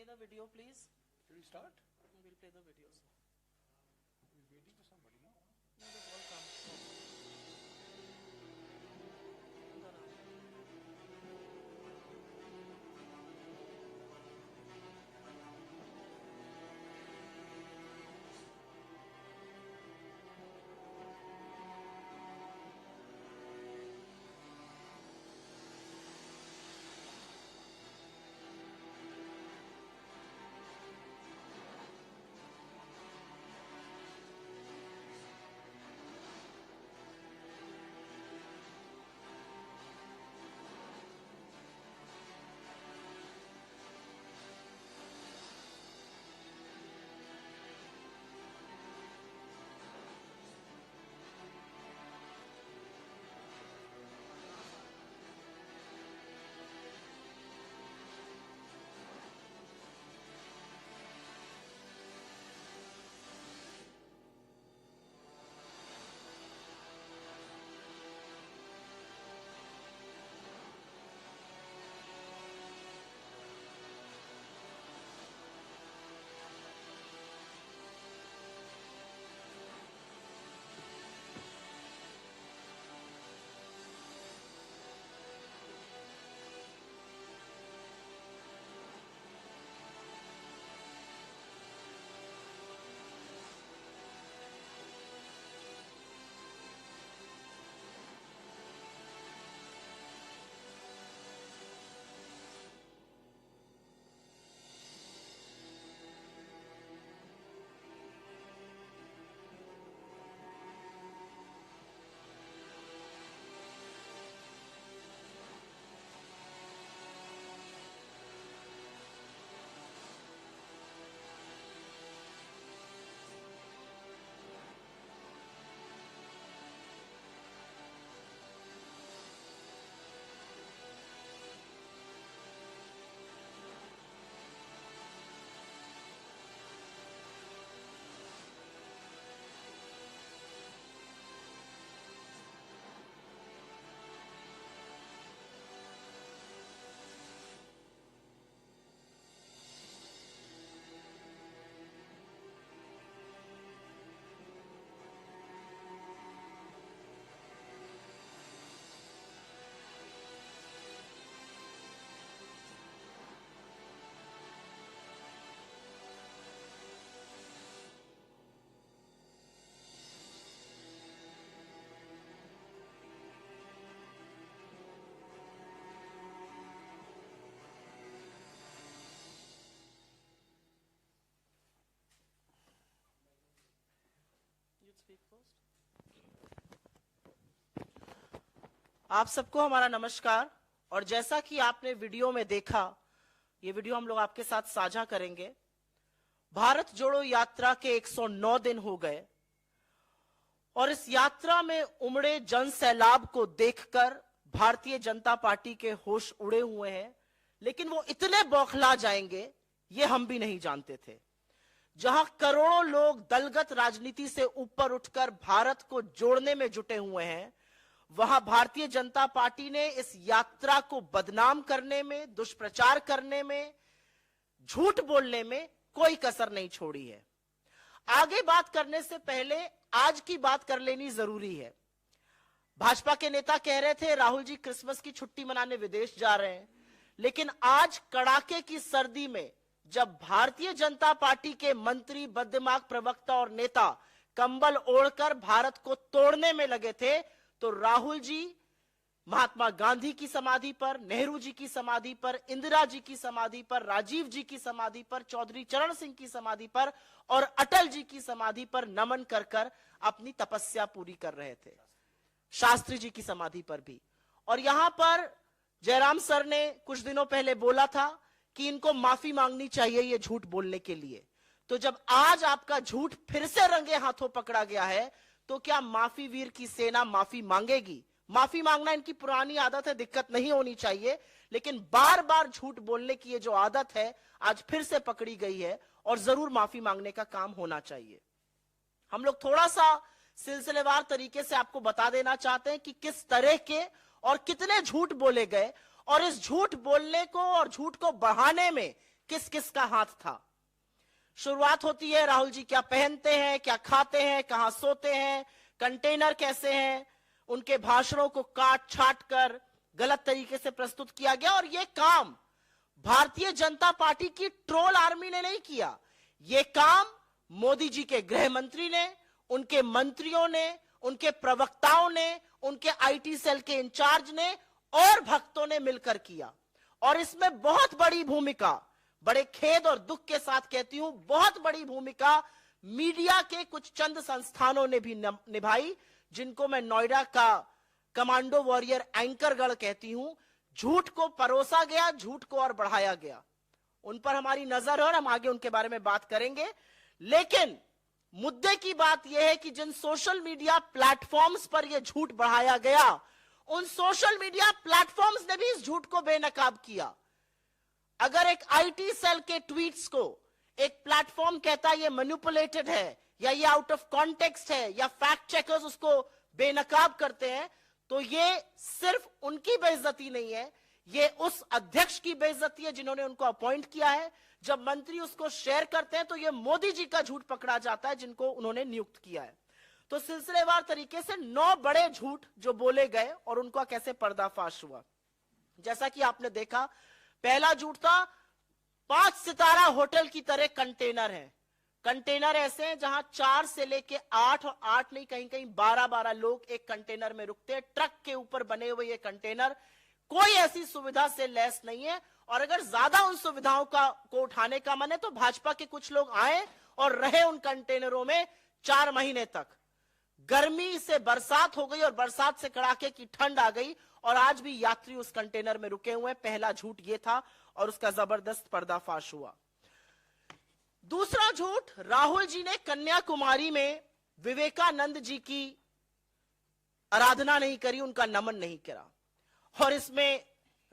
play the video, please? Should we start? We'll play the video, sir. We're waiting for somebody, no? No, they've all come. Speak first. आप सबको हमारा नमस्कार। और जैसा कि आपने वीडियो में देखा, ये वीडियो हम लोग आपके साथ साझा करेंगे। भारत जोड़ो यात्रा के 109 दिन हो गए और इस यात्रा में उमड़े जन सैलाब को देखकर भारतीय जनता पार्टी के होश उड़े हुए हैं, लेकिन वो इतने बौखला जाएंगे ये हम भी नहीं जानते थे। जहां करोड़ों लोग दलगत राजनीति से ऊपर उठकर भारत को जोड़ने में जुटे हुए हैं, वहां भारतीय जनता पार्टी ने इस यात्रा को बदनाम करने में, दुष्प्रचार करने में, झूठ बोलने में कोई कसर नहीं छोड़ी है। आगे बात करने से पहले आज की बात कर लेनी जरूरी है। भाजपा के नेता कह रहे थे राहुल जी क्रिसमस की छुट्टी मनाने विदेश जा रहे हैं, लेकिन आज कड़ाके की सर्दी में जब भारतीय जनता पार्टी के मंत्री, बददिमाग प्रवक्ता और नेता कंबल ओढ़कर भारत को तोड़ने में लगे थे, तो राहुल जी महात्मा गांधी की समाधि पर, नेहरू जी की समाधि पर, इंदिरा जी की समाधि पर, राजीव जी की समाधि पर, चौधरी चरण सिंह की समाधि पर और अटल जी की समाधि पर नमन कर कर अपनी तपस्या पूरी कर रहे थे। शास्त्री जी की समाधि पर भी। और यहां पर जयराम सर ने कुछ दिनों पहले बोला था कि इनको माफी मांगनी चाहिए ये झूठ बोलने के लिए। तो जब आज आपका झूठ फिर से रंगे हाथों पकड़ा गया है, तो क्या माफी वीर की सेना माफी मांगेगी? माफी मांगना इनकी पुरानी आदत है, दिक्कत नहीं होनी चाहिए, लेकिन बार बार झूठ बोलने की ये जो आदत है आज फिर से पकड़ी गई है और जरूर माफी मांगने का काम होना चाहिए। हम लोग थोड़ा सा सिलसिलेवार तरीके से आपको बता देना चाहते हैं कि किस तरह के और कितने झूठ बोले गए और इस झूठ बोलने को और झूठ को बढ़ाने में किस किस का हाथ था। शुरुआत होती है, राहुल जी क्या पहनते हैं, क्या खाते हैं, कहां सोते हैं, कंटेनर कैसे हैं, उनके भाषणों को काट छाट कर गलत तरीके से प्रस्तुत किया गया। और यह काम भारतीय जनता पार्टी की ट्रोल आर्मी ने नहीं किया, यह काम मोदी जी के गृह मंत्री ने, उनके मंत्रियों ने, उनके प्रवक्ताओं ने, उनके आईटी सेल के इंचार्ज ने और भक्तों ने मिलकर किया। और इसमें बहुत बड़ी भूमिका, बड़े खेद और दुख के साथ कहती हूं, बहुत बड़ी भूमिका मीडिया के कुछ चंद संस्थानों ने भी निभाई, जिनको मैं नोएडा का कमांडो वॉरियर एंकरगढ़ कहती हूं। झूठ को परोसा गया, झूठ को और बढ़ाया गया, उन पर हमारी नजर है और हम आगे उनके बारे में बात करेंगे। लेकिन मुद्दे की बात यह है कि जिन सोशल मीडिया प्लेटफॉर्म्स पर यह झूठ बढ़ाया गया, उन सोशल मीडिया प्लेटफॉर्म्स ने भी इस झूठ को बेनकाब किया। अगर एक आईटी सेल के ट्वीट्स को एक प्लेटफॉर्म कहता है ये मैनिपुलेटेड है या ये आउट ऑफ कॉन्टेक्स्ट है या फैक्ट चेकर्स उसको बेनकाब करते हैं, तो ये सिर्फ उनकी बेइज्जती नहीं है, ये उस अध्यक्ष की बेइज्जती है जिन्होंने उनको अपॉइंट किया है। जब मंत्री उसको शेयर करते हैं तो ये मोदी जी का झूठ पकड़ा जाता है जिनको उन्होंने नियुक्त किया है। तो सिलसिलेवार तरीके से 9 बड़े झूठ जो बोले गए और उनका कैसे पर्दाफाश हुआ। जैसा कि आपने देखा, पहला झूठ था 5 सितारा होटल की तरह कंटेनर है। कंटेनर ऐसे हैं जहां 4 से लेके 8 और 8 नहीं कहीं कहीं 12-12 लोग एक कंटेनर में रुकते हैं। ट्रक के ऊपर बने हुए ये कंटेनर कोई ऐसी सुविधा से लैस नहीं है। और अगर ज्यादा उन सुविधाओं को उठाने का मन है तो भाजपा के कुछ लोग आए और रहे उन कंटेनरों में 4 महीने तक। गर्मी से बरसात हो गई और बरसात से कड़ाके की ठंड आ गई और आज भी यात्री उस कंटेनर में रुके हुए हैं। पहला झूठ यह था और उसका जबरदस्त पर्दाफाश हुआ। दूसरा झूठ, राहुल जी ने कन्याकुमारी में विवेकानंद जी की आराधना नहीं करी, उनका नमन नहीं करा। और इसमें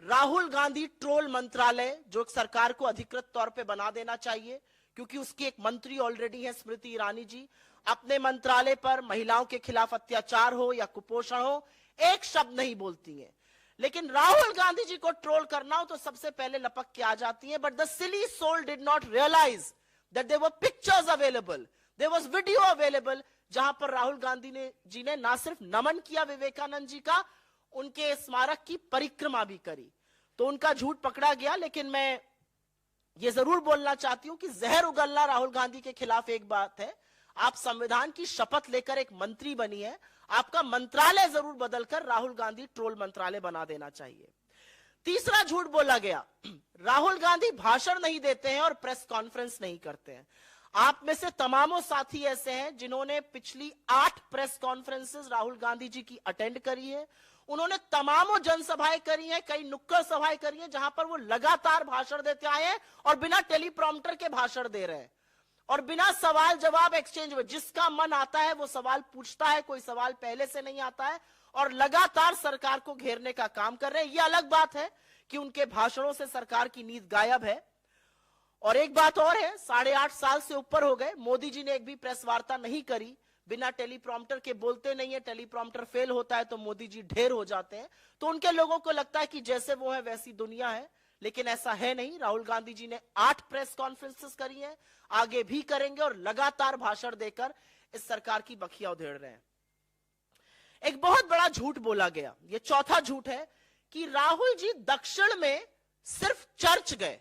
राहुल गांधी ट्रोल मंत्रालय, जो सरकार को अधिकृत तौर पे बना देना चाहिए, क्योंकि उसकी एक मंत्री ऑलरेडी है स्मृति ईरानी जी, अपने मंत्रालय पर महिलाओं के खिलाफ अत्याचार हो या कुपोषण हो एक शब्द नहीं बोलती हैं। लेकिन राहुल गांधी जी को ट्रोल करना हो तो सबसे पहले लपक के आ जाती है। But the silly soul did not realise that there were pictures available, there was video available, जहां पर राहुल गांधी जी ने ना सिर्फ नमन किया विवेकानंद जी का, उनके स्मारक की परिक्रमा भी करी। तो उनका झूठ पकड़ा गया। लेकिन मैं ये जरूर बोलना चाहती हूं कि जहर उगलना राहुल गांधी के खिलाफ एक बात है, आप संविधान की शपथ लेकर एक मंत्री बनी है, आपका मंत्रालय जरूर बदलकर राहुल गांधी ट्रोल मंत्रालय बना देना चाहिए। तीसरा झूठ बोला गया, राहुल गांधी भाषण नहीं देते हैं और प्रेस कॉन्फ्रेंस नहीं करते हैं। आप में से तमामों साथी ऐसे हैं जिन्होंने पिछली 8 प्रेस कॉन्फ्रेंसेस राहुल गांधी जी की अटेंड करी है। उन्होंने तमामों जनसभाएं करी हैं, कई नुक्कड़ सभाएं करी हैं जहां पर वो लगातार भाषण देते आए हैं और बिना टेलीप्रॉम्प्टर के भाषण दे रहे हैं और बिना सवाल जवाब एक्सचेंज में, जिसका मन आता है वो सवाल पूछता है, कोई सवाल पहले से नहीं आता है और लगातार सरकार को घेरने का काम कर रहे हैं। ये अलग बात है कि उनके भाषणों से सरकार की नींद गायब है। और एक बात और है, 8.5 साल से ऊपर हो गए, मोदी जी ने एक भी प्रेस वार्ता नहीं करी, बिना टेलीप्रॉम्प्टर के बोलते नहीं है, टेलीप्रॉम्प्टर फेल होता है तो मोदी जी ढेर हो जाते हैं। तो उनके लोगों को लगता है कि जैसे वो है वैसी दुनिया है, लेकिन ऐसा है नहीं। राहुल गांधी जी ने 8 प्रेस कॉन्फ्रेंसेस करी हैं, आगे भी करेंगे और लगातार भाषण देकर इस सरकार की बखिया उधेड़ रहे हैं। एक बहुत बड़ा झूठ बोला गया, ये चौथा झूठ है कि राहुल जी दक्षिण में सिर्फ चर्च गए।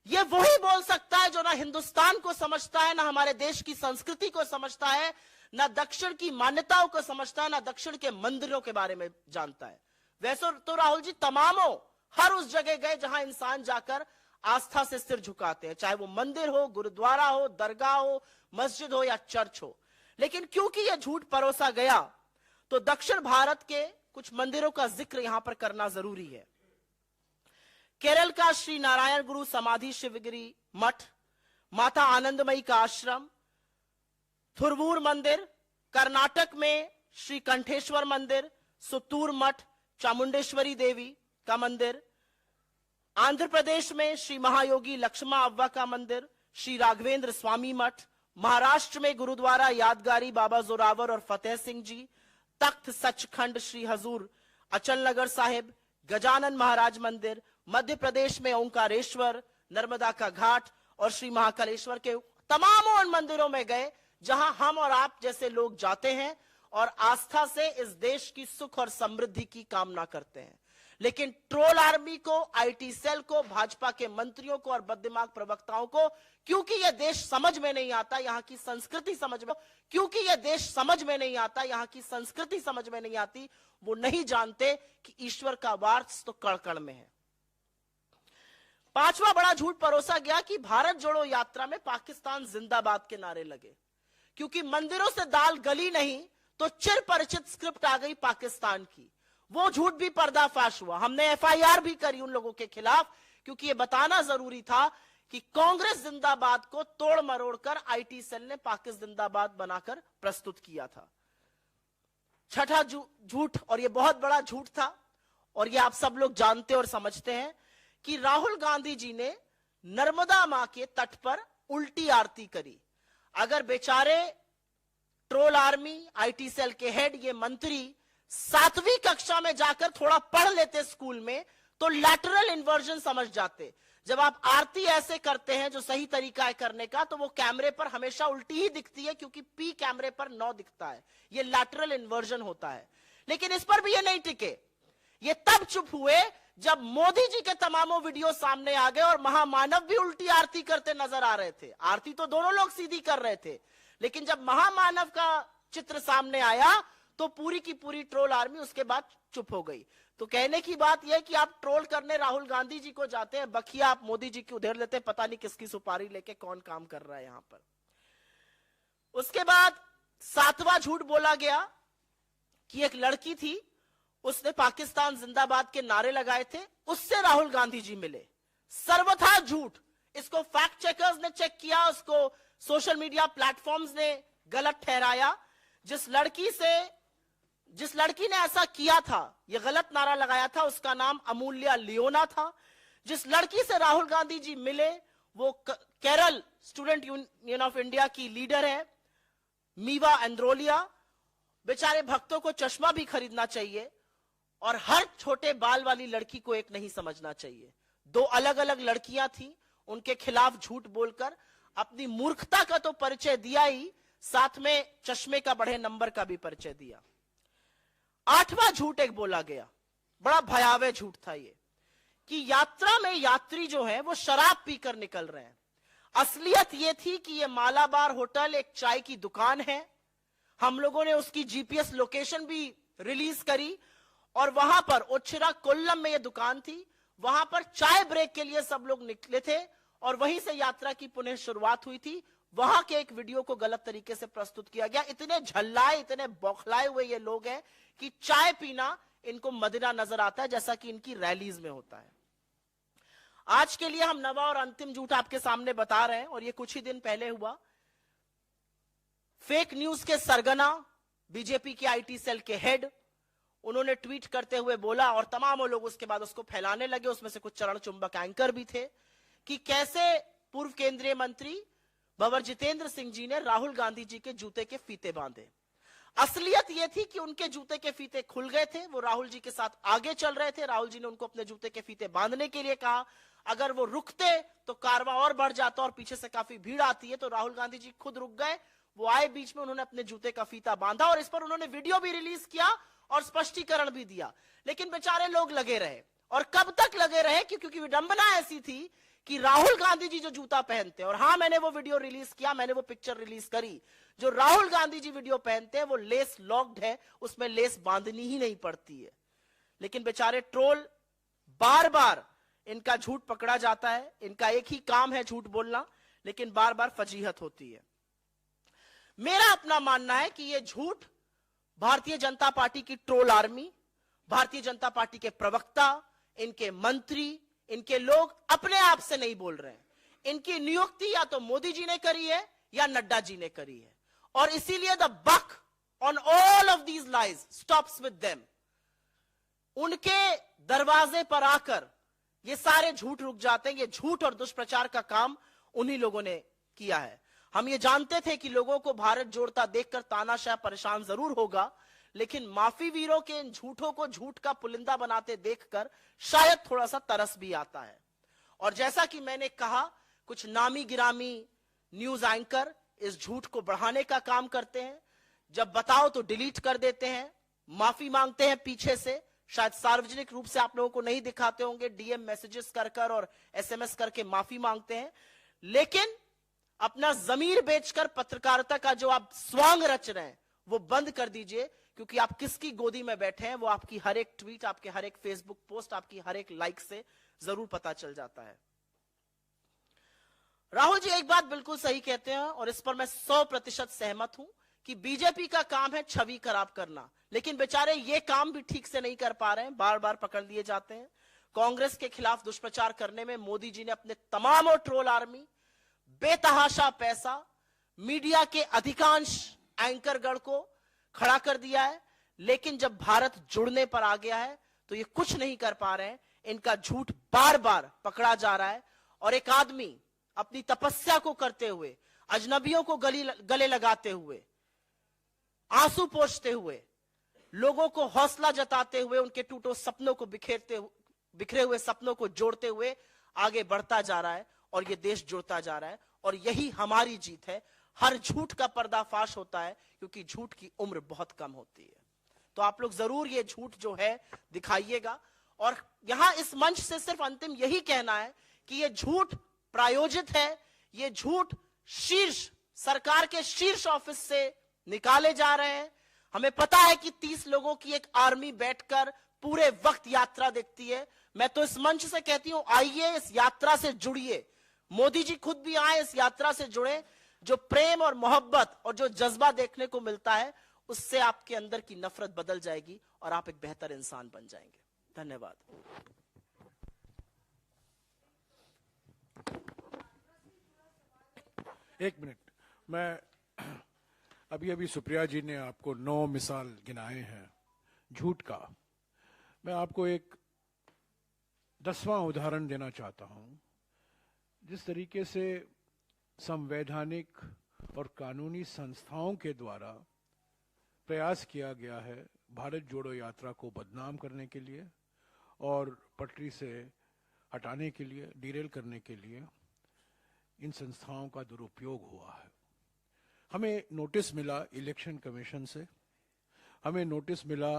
ये वही बोल सकता है जो ना हिंदुस्तान को समझता है, ना हमारे देश की संस्कृति को समझता है, ना दक्षिण की मान्यताओं को समझता है, ना दक्षिण के मंदिरों के बारे में जानता है। वैसे तो राहुल जी तमामों हर उस जगह गए जहां इंसान जाकर आस्था से सिर झुकाते हैं, चाहे वो मंदिर हो, गुरुद्वारा हो, दरगाह हो, मस्जिद हो या चर्च हो। लेकिन क्योंकि यह झूठ परोसा गया तो दक्षिण भारत के कुछ मंदिरों का जिक्र यहां पर करना जरूरी है। केरल का श्री नारायण गुरु समाधि शिवगिरी मठ, माता आनंदमयी का आश्रम, थुरवूर मंदिर, कर्नाटक में श्री कंठेश्वर मंदिर, सुतूर मठ, चामुंडेश्वरी देवी का मंदिर, आंध्र प्रदेश में श्री महायोगी लक्ष्मा अव्वा का मंदिर, श्री राघवेंद्र स्वामी मठ, महाराष्ट्र में गुरुद्वारा यादगारी बाबा जोरावर और फतेह सिंह जी, तख्त सचखंड श्री हजूर अचल नगर साहिब, गजानन महाराज मंदिर, मध्य प्रदेश में ओंकारेश्वर, नर्मदा का घाट और श्री महाकालेश्वर के तमाम उन मंदिरों में गए जहां हम और आप जैसे लोग जाते हैं और आस्था से इस देश की सुख और समृद्धि की कामना करते हैं। लेकिन ट्रोल आर्मी को, आईटी सेल को, भाजपा के मंत्रियों को और बददिमाग प्रवक्ताओं को, क्योंकि यह देश समझ में नहीं आता, यहां की संस्कृति समझ में, क्योंकि यह देश समझ में नहीं आता, यहां की संस्कृति समझ में नहीं आती, वो नहीं जानते कि ईश्वर का वास तो कण कण में है। पांचवा बड़ा झूठ परोसा गया कि भारत जोड़ो यात्रा में पाकिस्तान जिंदाबाद के नारे लगे, क्योंकि मंदिरों से दाल गली नहीं तो चिर परिचित स्क्रिप्ट आ गई पाकिस्तान की। वो झूठ भी पर्दाफाश हुआ। हमने एफआईआर भी करी उन लोगों के खिलाफ, क्योंकि ये बताना जरूरी था कि कांग्रेस जिंदाबाद को तोड़ मरोड़ कर आईटी सेल ने पाकिस्तान जिंदाबाद बनाकर प्रस्तुत किया था। छठा झूठ, और ये बहुत बड़ा झूठ था और ये आप सब लोग जानते और समझते हैं, कि राहुल गांधी जी ने नर्मदा मां के तट पर उल्टी आरती करी। अगर बेचारे ट्रोल आर्मी, आईटी सेल के हेड, ये मंत्री 7वीं कक्षा में जाकर थोड़ा पढ़ लेते स्कूल में तो लैटरल इन्वर्जन समझ जाते। जब आप आरती ऐसे करते हैं जो सही तरीका है करने का, तो वो कैमरे पर हमेशा उल्टी ही दिखती है, क्योंकि पी कैमरे पर 9 दिखता है। ये लैटरल इन्वर्जन होता है। लेकिन इस पर भी ये नहीं टिके। ये तब चुप हुए जब मोदी जी के तमामों वीडियो सामने आ गए और महामानव भी उल्टी आरती करते नजर आ रहे थे। आरती तो दोनों लोग सीधी कर रहे थे, लेकिन जब महामानव का चित्र सामने आया तो पूरी की पूरी ट्रोल आर्मी उसके बाद चुप हो गई। तो कहने की बात यह कि आप ट्रोल करने राहुल गांधी जी को जाते हैं, बखिया आप मोदी जी की उधेड़ लेते हैं, पता नहीं किसकी सुपारी लेके कौन काम कर रहा है यहां पर। उसके बाद 7वां झूठ बोला गया कि एक लड़की थी, उसने पाकिस्तान जिंदाबाद के नारे लगाए थे, उससे राहुल गांधी जी मिले। सर्वथा झूठ। इसको फैक्ट चेकर्स ने चेक किया, उसको सोशल मीडिया प्लेटफॉर्म्स ने गलत ठहराया। जिस लड़की ने ऐसा किया था, यह गलत नारा लगाया था, उसका नाम अमूल्या लियोना था। जिस लड़की से राहुल गांधी जी मिले वो Kerala student union of India की लीडर है, मीवा एंड्रोलिया। बेचारे भक्तों को चश्मा भी खरीदना चाहिए और हर छोटे बाल वाली लड़की को एक नहीं समझना चाहिए। 2 अलग अलग लड़कियां थी, उनके खिलाफ झूठ बोलकर अपनी मूर्खता का तो परिचय दिया ही, साथ में चश्मे का बढ़े नंबर का भी परिचय दिया। 8वां झूठ एक बोला गया, बड़ा भयावह झूठ था ये, कि यात्रा में यात्री जो है वो शराब पीकर निकल रहे हैं। असलियत ये थी कि ये मालाबार होटल एक चाय की दुकान है। हम लोगों ने उसकी जीपीएस लोकेशन भी रिलीज करी और वहां पर ओचिरा कोल्लम में ये दुकान थी। वहां पर चाय ब्रेक के लिए सब लोग निकले थे और वहीं से यात्रा की पुनः शुरुआत हुई थी। वहां के एक वीडियो को गलत तरीके से प्रस्तुत किया गया। इतने झल्लाए, इतने बौखलाए हुए ये लोग हैं कि चाय पीना इनको मदिरा नजर आता है, जैसा कि इनकी रैलीज में होता है। आज के लिए हम नवा और अंतिम झूठ आपके सामने बता रहे हैं और ये कुछ ही दिन पहले हुआ। फेक न्यूज के सरगना बीजेपी के आईटी सेल के हेड, उन्होंने ट्वीट करते हुए बोला और तमाम लोग उसके बाद उसको फैलाने लगे, उसमें से कुछ चरण चुंबक एंकर भी थे, कि कैसे पूर्व केंद्रीय मंत्री भंवर जितेंद्र सिंह जी ने राहुल गांधी जी के जूते के फीते बांधे। असलियत यह थी कि उनके जूते के फीते खुल गए थे, वो राहुल जी के साथ आगे चल रहे थे। राहुल जी ने उनको अपने जूते के फीते बांधने के लिए कहा। अगर वो रुकते तो कारवां और बढ़ जाता और पीछे से काफी भीड़ आती है, तो राहुल गांधी जी खुद रुक गए। वो आए बीच में, उन्होंने अपने जूते का फीता बांधा और इस पर उन्होंने वीडियो भी रिलीज किया और स्पष्टीकरण भी दिया। लेकिन बेचारे लोग लगे रहे, और कब तक लगे रहे, क्योंकि विडंबना ऐसी थी कि राहुल गांधी जी जो जूता पहनते हैं, और हां मैंने वो वीडियो रिलीज किया, मैंने वो पिक्चर रिलीज करी, जो राहुल गांधी जी वीडियो पहनते हैं वो लेस लॉक्ड है, उसमें लेस बांधनी ही नहीं पड़ती है। लेकिन बेचारे ट्रोल बार बार इनका झूठ पकड़ा जाता है। इनका एक ही काम है झूठ बोलना, लेकिन बार बार फजीहत होती है। मेरा अपना मानना है कि यह झूठ भारतीय जनता पार्टी की troll army, Bharatiya Janata party के प्रवक्ता, इनके मंत्री, इनके लोग अपने आप से नहीं बोल रहे हैं। इनकी नियुक्ति या तो मोदी जी ने करी है या नड्डा जी ने करी है, और इसीलिए the buck on all of these lies stops with them. उनके दरवाजे पर आकर ये सारे झूठ रुक जाते हैं। ये झूठ और दुष्प्रचार का काम उन्हीं लोगों ने किया है। हम ये जानते थे कि लोगों को भारत जोड़ता देखकर तानाशाह परेशान जरूर होगा, लेकिन माफी वीरों के इन झूठों को झूठ का पुलिंदा बनाते देखकर शायद थोड़ा सा तरस भी आता है। और जैसा कि मैंने कहा, कुछ नामी गिरामी न्यूज एंकर इस झूठ को बढ़ाने का काम करते हैं। जब बताओ तो डिलीट कर देते हैं, माफी मांगते हैं पीछे से, शायद सार्वजनिक रूप से आप लोगों को नहीं दिखाते होंगे, डीएम मैसेजेस कर और एसएमएस करके माफी मांगते हैं। लेकिन अपना जमीर बेचकर पत्रकारिता का जो आप स्वांग रच रहे हैं वो बंद कर दीजिए, क्योंकि आप किसकी गोदी में बैठे हैं वो आपकी हर एक ट्वीट, आपके हर एक फेसबुक पोस्ट, आपकी हर एक लाइक से जरूर पता चल जाता है। राहुल जी एक बात बिल्कुल सही कहते हैं और इस पर मैं 100% सहमत हूं कि बीजेपी का काम है छवि खराब करना, लेकिन बेचारे ये काम भी ठीक से नहीं कर पा रहे हैं, बार बार पकड़ लिए जाते हैं। कांग्रेस के खिलाफ दुष्प्रचार करने में मोदी जी ने अपने तमाम ट्रोल आर्मी, बेतहाशा पैसा, मीडिया के अधिकांश एंकरगण को खड़ा कर दिया है। लेकिन जब भारत जुड़ने पर आ गया है तो ये कुछ नहीं कर पा रहे हैं, इनका झूठ बार बार पकड़ा जा रहा है। और एक आदमी अपनी तपस्या को करते हुए, अजनबियों को गले लगाते हुए, आंसू पोंछते हुए, लोगों को हौसला जताते हुए, उनके टूटे सपनों को बिखरे हुए सपनों को जोड़ते हुए आगे बढ़ता जा रहा है और ये देश जुड़ता जा रहा है। और यही हमारी जीत है। हर झूठ का पर्दाफाश होता है क्योंकि झूठ की उम्र बहुत कम होती है। तो आप लोग जरूर ये झूठ जो है दिखाइएगा। और यहां इस मंच से सिर्फ अंतिम यही कहना है कि ये झूठ प्रायोजित है, ये झूठ शीर्ष सरकार के शीर्ष ऑफिस से निकाले जा रहे हैं। हमें पता है कि 30 लोगों की एक आर्मी बैठकर पूरे वक्त यात्रा देखती है। मैं तो इस मंच से कहती हूं, आइए इस यात्रा से जुड़िए। मोदी जी खुद भी आए, इस यात्रा से जुड़े। जो प्रेम और मोहब्बत और जो जज्बा देखने को मिलता है उससे आपके अंदर की नफरत बदल जाएगी और आप एक बेहतर इंसान बन जाएंगे। धन्यवाद। एक मिनट, मैं अभी सुप्रिया जी ने आपको 9 मिसाल गिनाए हैं झूठ का। मैं आपको एक 10वां उदाहरण देना चाहता हूं। जिस तरीके से संवैधानिक और कानूनी संस्थाओं के द्वारा प्रयास किया गया है भारत जोड़ो यात्रा को बदनाम करने के लिए और पटरी से हटाने के लिए, डिरेल करने के लिए, इन संस्थाओं का दुरुपयोग हुआ है। हमें नोटिस मिला इलेक्शन कमीशन से, हमें नोटिस मिला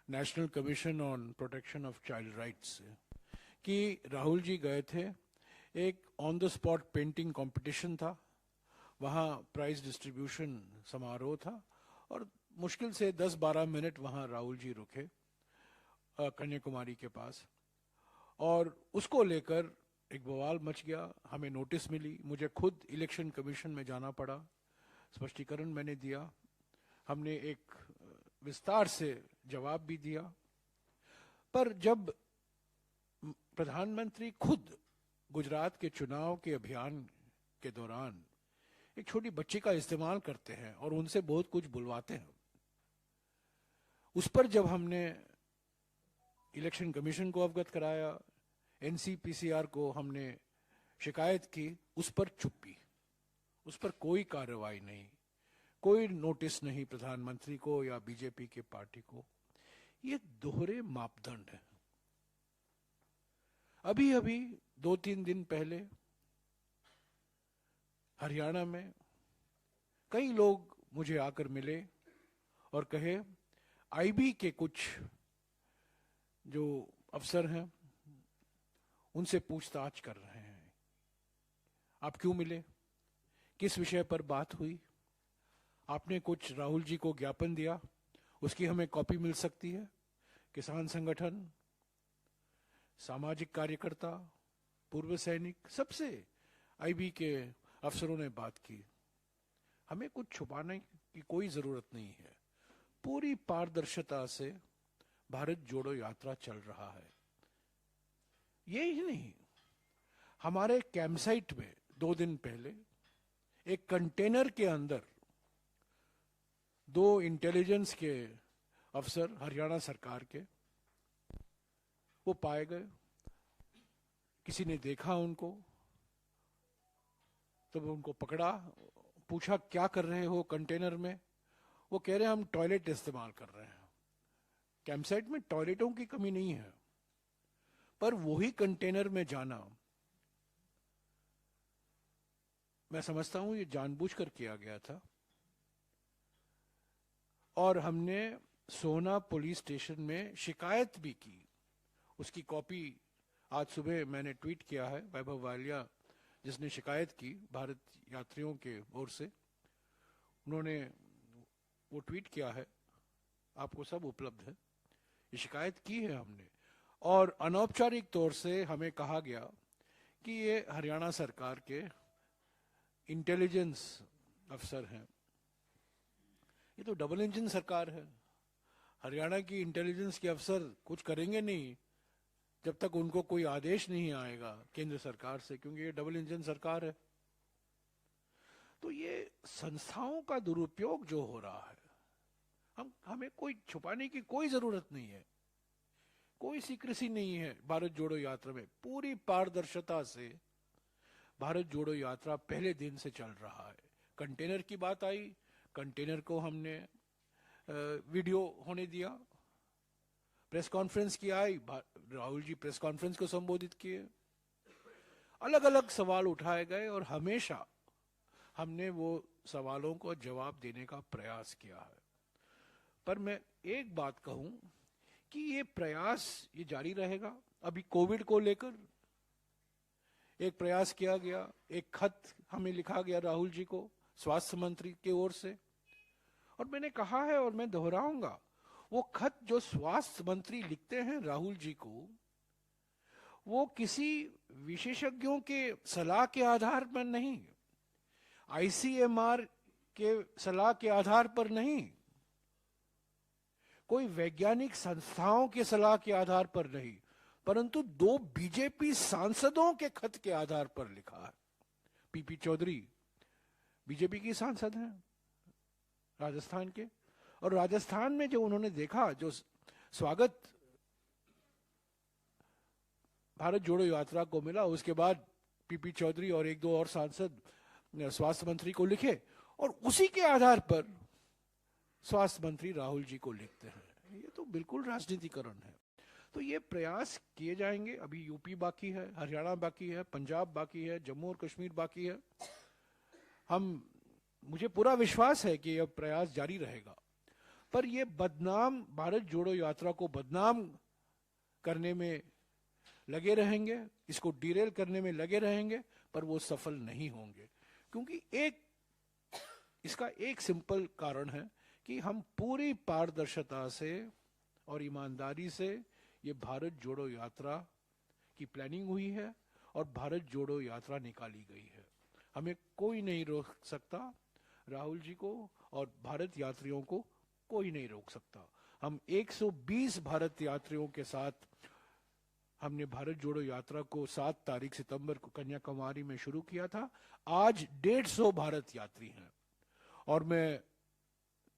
national commission on protection of child rights से कि राहुल जी गए थे, एक on the spot painting competition था, वहाँ प्राइज डिस्ट्रीब्यूशन समारोह था और मुश्किल से 10-12 मिनट वहाँ राहुल जी रुके कन्याकुमारी के पास और उसको लेकर एक बवाल मच गया। हमें नोटिस मिली, मुझे खुद इलेक्शन कमीशन में जाना पड़ा, स्पष्टीकरण मैंने दिया, हमने एक विस्तार से जवाब भी दिया। पर जब प्रधानमंत्री खुद गुजरात के चुनाव के अभियान के दौरान एक छोटी बच्ची का इस्तेमाल करते हैं और उनसे बहुत कुछ बुलवाते हैं, उस पर जब हमने इलेक्शन कमीशन को अवगत कराया, एनसीपीसीआर को हमने शिकायत की, उस पर चुप्पी, उस पर कोई कार्रवाई नहीं, कोई नोटिस नहीं प्रधानमंत्री को या बीजेपी के पार्टी को। ये दोहरे मापदंड है। अभी 2-3 दिन पहले हरियाणा में कई लोग मुझे आकर मिले और कहे आईबी के कुछ जो अफसर हैं उनसे पूछताछ कर रहे हैं। आप क्यों मिले, किस विषय पर बात हुई, आपने कुछ राहुल जी को ज्ञापन दिया, उसकी हमें कॉपी मिल सकती है। किसान संगठन, सामाजिक कार्यकर्ता, पूर्व सैनिक, सबसे आईबी के अफसरों ने बात की। हमें कुछ छुपाने की कोई जरूरत नहीं है, पूरी पारदर्शिता से भारत जोड़ो यात्रा चल रहा है। ये ही नहीं, हमारे कैंपसाइट में 2 दिन पहले एक कंटेनर के अंदर 2 इंटेलिजेंस के अफसर हरियाणा सरकार के वो पाए गए। किसी ने देखा उनको, तब उनको पकड़ा, पूछा क्या कर रहे हो कंटेनर में। वो कह रहे हैं हम टॉयलेट इस्तेमाल कर रहे हैं। कैंपसाइट में टॉयलेटों की कमी नहीं है, पर वही कंटेनर में जाना मैं समझता हूं ये जानबूझकर किया गया था। और हमने सोना पुलिस स्टेशन में शिकायत भी की। उसकी कॉपी आज सुबह मैंने ट्वीट किया है। वैभव वालिया जिसने शिकायत की भारत यात्रियों के ओर से, उन्होंने वो ट्वीट किया है, आपको सब उपलब्ध है। ये शिकायत की है हमने, और अनौपचारिक तौर से हमें कहा गया कि ये हरियाणा सरकार के इंटेलिजेंस अफसर हैं। ये तो डबल इंजन सरकार है। हरियाणा की इंटेलिजेंस के अफसर कुछ करेंगे नहीं जब तक उनको कोई आदेश नहीं आएगा केंद्र सरकार से, क्योंकि ये डबल इंजन सरकार है। तो ये संस्थाओं का दुरुपयोग जो हो रहा है, हमें कोई छुपाने की कोई जरूरत नहीं है। कोई सीक्रेसी नहीं है भारत जोड़ो यात्रा में। पूरी पारदर्शिता से भारत जोड़ो यात्रा पहले दिन से चल रहा है। कंटेनर की बात आई, कंटेनर को हमने वीडियो होने दिया। प्रेस कॉन्फ्रेंस की आई, राहुल जी प्रेस कॉन्फ्रेंस को संबोधित किए। अलग अलग सवाल उठाए गए और हमेशा हमने वो सवालों को जवाब देने का प्रयास किया है। पर मैं एक बात कहूं कि ये प्रयास ये जारी रहेगा। अभी कोविड को लेकर एक प्रयास किया गया, एक खत हमें लिखा गया राहुल जी को स्वास्थ्य मंत्री की ओर से, और मैंने कहा है और मैं दोहराऊंगा, वो खत जो स्वास्थ्य मंत्री लिखते हैं राहुल जी को, वो किसी विशेषज्ञों के सलाह के आधार पर नहीं, आईसीएमआर के सलाह के आधार पर नहीं, कोई वैज्ञानिक संस्थाओं के सलाह के आधार पर नहीं, परंतु 2 बीजेपी सांसदों के खत के आधार पर लिखा है। पीपी चौधरी बीजेपी की सांसद हैं राजस्थान के, और राजस्थान में जो उन्होंने देखा, जो स्वागत भारत जोड़ो यात्रा को मिला, उसके बाद पीपी चौधरी और 1-2 और सांसद स्वास्थ्य मंत्री को लिखे, और उसी के आधार पर स्वास्थ्य मंत्री राहुल जी को लिखते हैं। ये तो बिल्कुल राजनीतिकरण है। तो ये प्रयास किए जाएंगे। अभी यूपी बाकी है, हरियाणा बाकी है, पंजाब बाकी है, जम्मू और कश्मीर बाकी है। मुझे पूरा विश्वास है कि यह प्रयास जारी रहेगा। पर ये बदनाम, भारत जोड़ो यात्रा को बदनाम करने में लगे रहेंगे, इसको डिरेल करने में लगे रहेंगे, पर वो सफल नहीं होंगे। क्योंकि इसका एक सिंपल कारण है कि हम पूरी पारदर्शिता से और ईमानदारी से ये भारत जोड़ो यात्रा की प्लानिंग हुई है और भारत जोड़ो यात्रा निकाली गई है। हमें कोई नहीं रोक सकता, राहुल जी को और भारत यात्रियों को कोई नहीं रोक सकता। हम 120 भारत यात्रियों के साथ हमने भारत जोड़ो यात्रा को 7 तारीख सितंबर को कन्याकुमारी में शुरू किया था। आज 150 भारत यात्री हैं, और मैं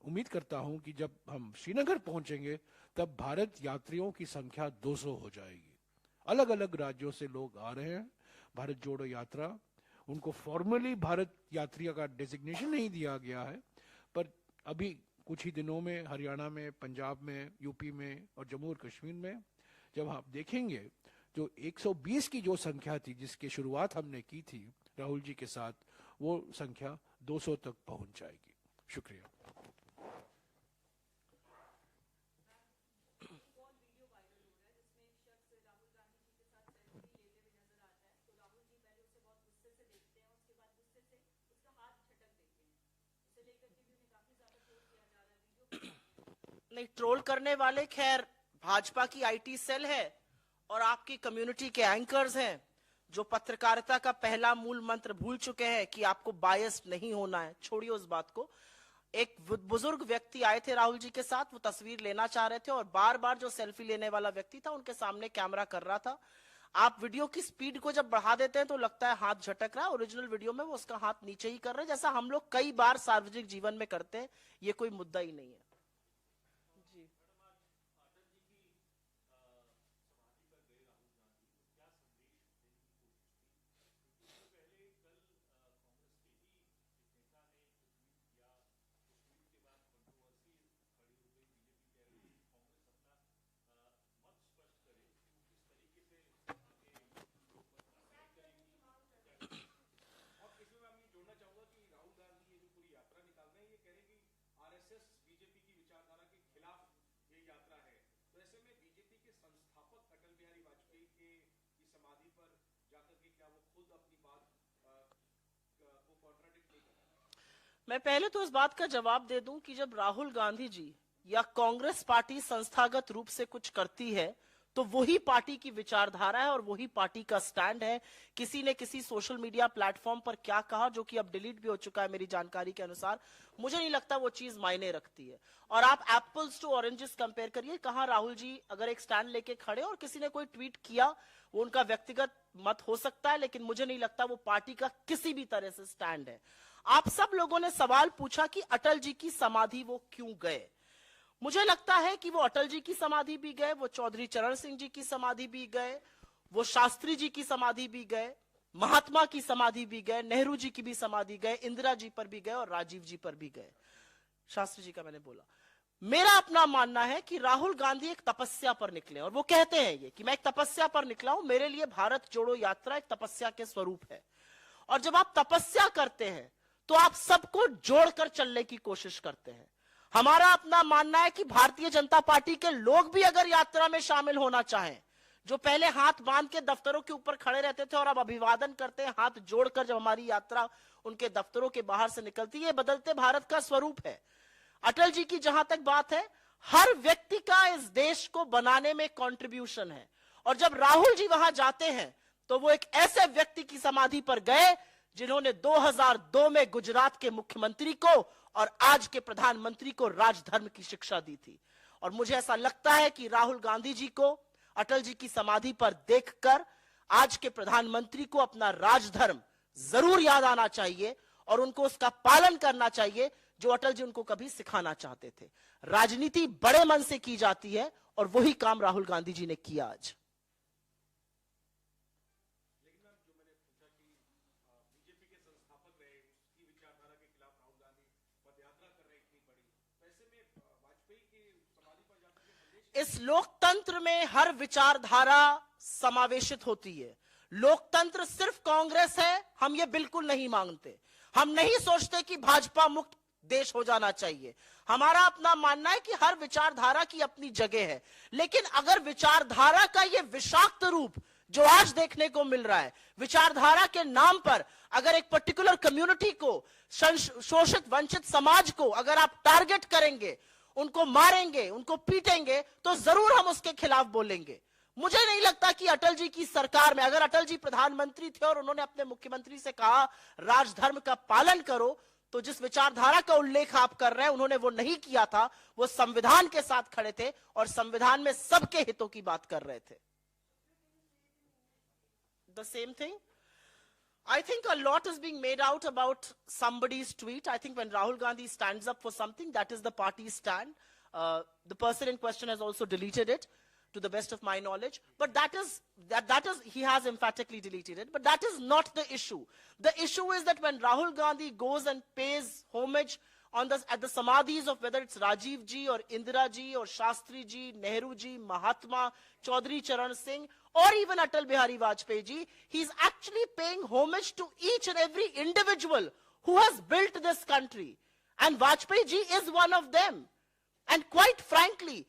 उम्मीद करता हूं कि जब हम श्रीनगर पहुंचेंगे तब भारत यात्रियों की संख्या 200 हो जाएगी। अलग अलग राज्यों से लोग आ रहे हैं भारत जोड़ो यात्रा। उनको फॉर्मली भारत यात्री का डेजिग्नेशन नहीं दिया गया है, पर अभी कुछ ही दिनों में हरियाणा में, पंजाब में, यूपी में और जम्मू और कश्मीर में जब आप देखेंगे, जो 120 की जो संख्या थी जिसकी शुरुआत हमने की थी राहुल जी के साथ, वो संख्या 200 तक पहुंच जाएगी। शुक्रिया। नहीं, ट्रोल करने वाले खैर भाजपा की आईटी सेल है और आपकी कम्युनिटी के एंकर्स हैं, जो पत्रकारिता का पहला मूल मंत्र भूल चुके हैं कि आपको बायस नहीं होना है। छोड़िए उस बात को। एक बुजुर्ग व्यक्ति आए थे राहुल जी के साथ, वो तस्वीर लेना चाह रहे थे और बार बार जो सेल्फी लेने वाला व्यक्ति था उनके सामने कैमरा कर रहा था। आप वीडियो की स्पीड को जब बढ़ा देते हैं तो लगता है हाथ झटक रहा है। ओरिजिनल वीडियो में वो उसका हाथ नीचे ही कर रहे हैं, जैसा हम लोग कई बार सार्वजनिक जीवन में करते हैं। ये कोई मुद्दा ही नहीं है। जी, मैं पहले तो इस बात का जवाब दे दूं कि जब राहुल गांधी जी या कांग्रेस पार्टी संस्थागत रूप से कुछ करती है तो वही पार्टी की विचारधारा है और वही पार्टी का स्टैंड है। किसी ने किसी सोशल मीडिया प्लेटफॉर्म पर क्या कहा, जो कि अब डिलीट भी हो चुका है मेरी जानकारी के अनुसार, मुझे नहीं लगता वो चीज मायने रखती है। और आप एप्पल्स टू ऑरेंजेस कंपेयर करिए। कहां राहुल जी अगर एक स्टैंड लेके खड़े और किसी ने कोई ट्वीट किया, वो उनका व्यक्तिगत मत हो सकता है, लेकिन मुझे नहीं लगता वो पार्टी का किसी भी तरह से स्टैंड है। आप सब लोगों ने सवाल पूछा कि अटल जी की समाधि वो क्यों गए। मुझे लगता है कि वो अटल जी की समाधि भी गए, वो चौधरी चरण सिंह जी की समाधि भी गए, वो शास्त्री जी की समाधि भी गए, महात्मा की समाधि भी गए, नेहरू जी की भी समाधि गए, इंदिरा जी पर भी गए और राजीव जी पर भी गए। शास्त्री जी का मैंने बोला। मेरा अपना मानना है कि राहुल गांधी एक तपस्या पर निकले और वो कहते हैं ये कि मैं एक तपस्या पर निकला हूं। मेरे लिए भारत जोड़ो यात्रा एक तपस्या के स्वरूप है। और जब आप तपस्या करते हैं तो आप सबको जोड़कर चलने की कोशिश करते हैं। हमारा अपना मानना है कि भारतीय जनता पार्टी के लोग भी अगर यात्रा में शामिल होना चाहें, जो पहले हाथ बांध के दफ्तरों के ऊपर खड़े रहते थे और अब अभिवादन करते हैं हाथ जोड़कर जब हमारी यात्रा उनके दफ्तरों के बाहर से निकलती है, बदलते भारत का स्वरूप है। अटल जी की जहां तक बात है, हर व्यक्ति का इस देश को बनाने में कंट्रीब्यूशन है। और जब राहुल जी वहां जाते हैं तो वो एक ऐसे व्यक्ति की समाधि पर गए जिन्होंने 2002 में गुजरात के मुख्यमंत्री को और आज के प्रधानमंत्री को राजधर्म की शिक्षा दी थी। और मुझे ऐसा लगता है कि राहुल गांधी जी को अटल जी की समाधि पर देखकर आज के प्रधानमंत्री को अपना राजधर्म जरूर याद आना चाहिए और उनको उसका पालन करना चाहिए जो अटल जी उनको कभी सिखाना चाहते थे। राजनीति बड़े मन से की जाती है और वही काम राहुल गांधी जी ने किया आज। इस लोकतंत्र में हर विचारधारा समावेशित होती है। लोकतंत्र सिर्फ कांग्रेस है, हम ये बिल्कुल नहीं मांगते। हम नहीं सोचते कि भाजपा मुक्त देश हो जाना चाहिए। हमारा अपना मानना है कि हर विचारधारा की अपनी जगह है, लेकिन अगर विचारधारा का ये विषाक्त रूप जो आज देखने को मिल रहा है, विचारधारा के नाम पर अगर एक पर्टिकुलर कम्युनिटी को, शोषित वंचित समाज को अगर आप टारगेट करेंगे, उनको मारेंगे, उनको पीटेंगे, तो जरूर हम उसके खिलाफ बोलेंगे। मुझे नहीं लगता कि अटल जी की सरकार में अगर अटल जी प्रधानमंत्री थे और उन्होंने अपने मुख्यमंत्री से कहा राजधर्म का पालन करो, तो जिस विचारधारा का उल्लेख आप कर रहे हैं उन्होंने वो नहीं किया था। वो संविधान के साथ खड़े थे और संविधान में सबके हितों की बात कर रहे थे। The same thing. I think a lot is being made out about somebody's tweet. I think when Rahul Gandhi stands up for something, that is the party's stand. The person in question has also deleted it, to the best of my knowledge. But that is, he has emphatically deleted it. But that is not the issue. The issue is that when Rahul Gandhi goes and pays homage at the samadhis of whether it's Rajiv ji or Indira ji or Shastri ji, Nehru ji, Mahatma, Chaudhary Charan Singh, or even Atal Bihari Vajpayee ji, he's actually paying homage to each and every individual who has built this country. And Vajpayee ji is one of them. And quite frankly,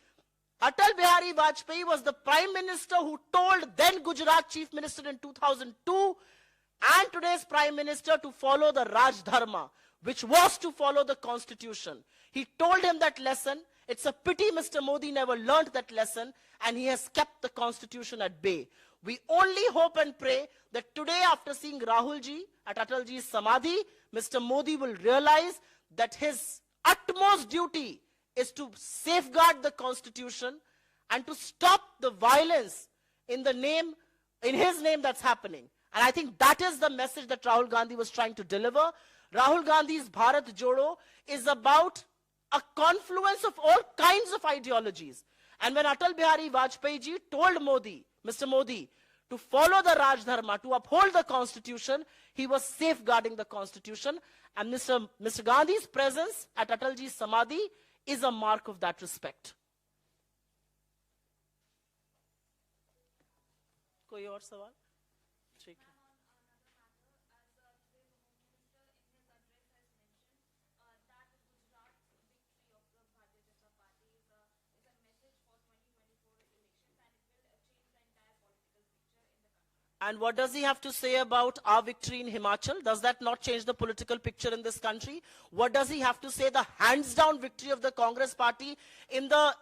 Atal Bihari Vajpayee was the Prime Minister who told then Gujarat Chief Minister in 2002 and today's Prime Minister to follow the Raj Dharma, which was to follow the Constitution. He told him that lesson. It's a pity Mr. Modi never learned that lesson and he has kept the Constitution at bay. We only hope and pray that today, after seeing Rahul ji at Atal ji's Samadhi, Mr. Modi will realize that his utmost duty is to safeguard the Constitution and to stop the violence in his name that's happening. And I think that is the message that Rahul Gandhi was trying to deliver. Rahul Gandhi's Bharat Jodo is about a confluence of all kinds of ideologies. And when Atal Bihari Vajpayee ji told Modi, Mr. Modi, to follow the Raj Dharma, to uphold the Constitution, he was safeguarding the Constitution. And Mr. Gandhi's presence at Atal ji's Samadhi is a mark of that respect. कोई और सवाल? ठीक है। And what does he have to say about our victory in Himachal? Does that not change the political picture in this country? What does he have to say the hands down victory of the Congress party in the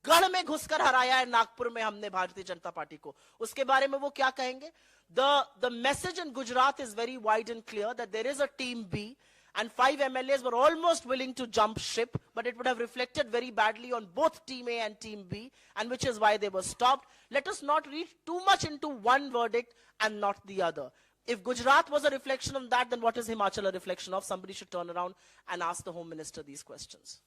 गढ़ में घुसकर हराया है नागपुर में हमने Bharatiya Janata party को, उसके बारे में वो क्या कहेंगे? The message in Gujarat is very wide and clear that there is a team B and 5 MLAs were almost willing to jump ship, but it would have reflected very badly on both Team A and Team B, and which is why they were stopped. Let us not read too much into one verdict and not the other. If Gujarat was a reflection of that, then what is Himachal a reflection of? Somebody should turn around and ask the Home Minister these questions.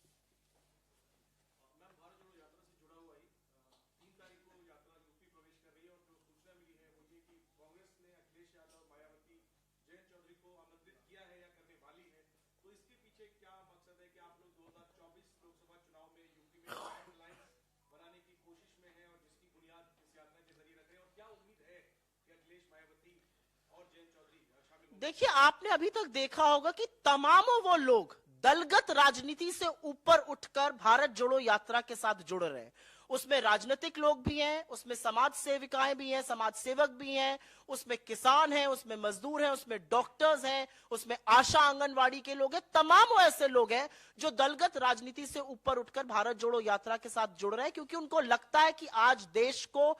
देखिए, आपने अभी तक देखा होगा कि तमामों वो लोग दलगत राजनीति से ऊपर उठकर भारत जोड़ो यात्रा के साथ जुड़ रहे हैं। उसमें राजनीतिक लोग भी हैं, उसमें समाज सेविकाएं भी हैं, समाज सेवक भी हैं, उसमें किसान हैं, उसमें मजदूर हैं, उसमें डॉक्टर्स हैं, उसमें आशा आंगनवाड़ी के लोग हैं। तमाम ऐसे लोग हैं जो दलगत राजनीति से ऊपर उठकर भारत जोड़ो यात्रा के साथ जुड़ रहे हैं, क्योंकि उनको लगता है कि आज देश को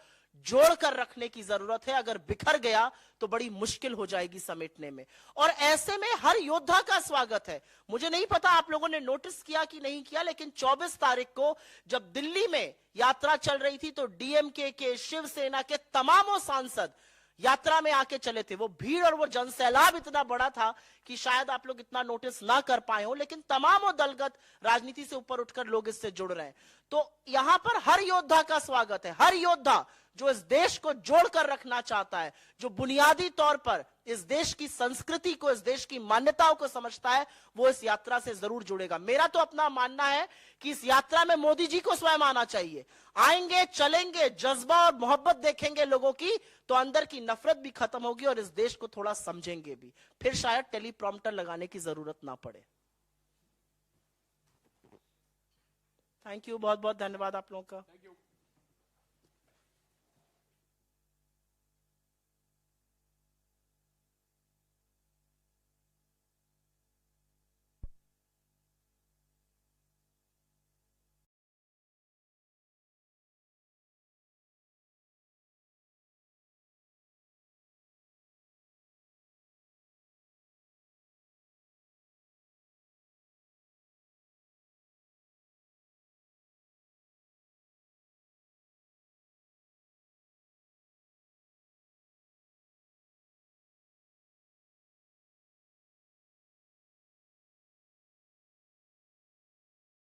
जोड़कर रखने की जरूरत है। अगर बिखर गया तो बड़ी मुश्किल हो जाएगी समेटने में। और ऐसे में हर योद्धा का स्वागत है। मुझे नहीं पता आप लोगों ने नोटिस किया कि नहीं किया, लेकिन 24 तारीख को जब दिल्ली में यात्रा चल रही थी तो डीएमके के, शिवसेना के तमामों सांसद यात्रा में आके चले थे। वो भीड़ और वो जनसैलाब इतना बड़ा था कि शायद आप लोग इतना नोटिस ना कर पाए हो, लेकिन तमामों दलगत राजनीति से ऊपर उठकर लोग इससे जुड़ रहे हैं। तो यहां पर हर योद्धा का स्वागत है। हर योद्धा जो इस देश को जोड़कर रखना चाहता है, जो बुनियादी तौर पर इस देश की संस्कृति को, इस देश की मान्यताओं को समझता है, वो इस यात्रा से जरूर जुड़ेगा। मेरा तो अपना मानना है कि इस यात्रा में मोदी जी को स्वयं आना चाहिए। आएंगे, चलेंगे, जज्बा और मोहब्बत देखेंगे लोगों की, तो अंदर की नफरत भी खत्म होगी और इस देश को थोड़ा समझेंगे भी। फिर शायद टेलीप्रॉम्प्टर लगाने की जरूरत ना पड़े। थैंक यू, बहुत बहुत धन्यवाद आप लोगों का।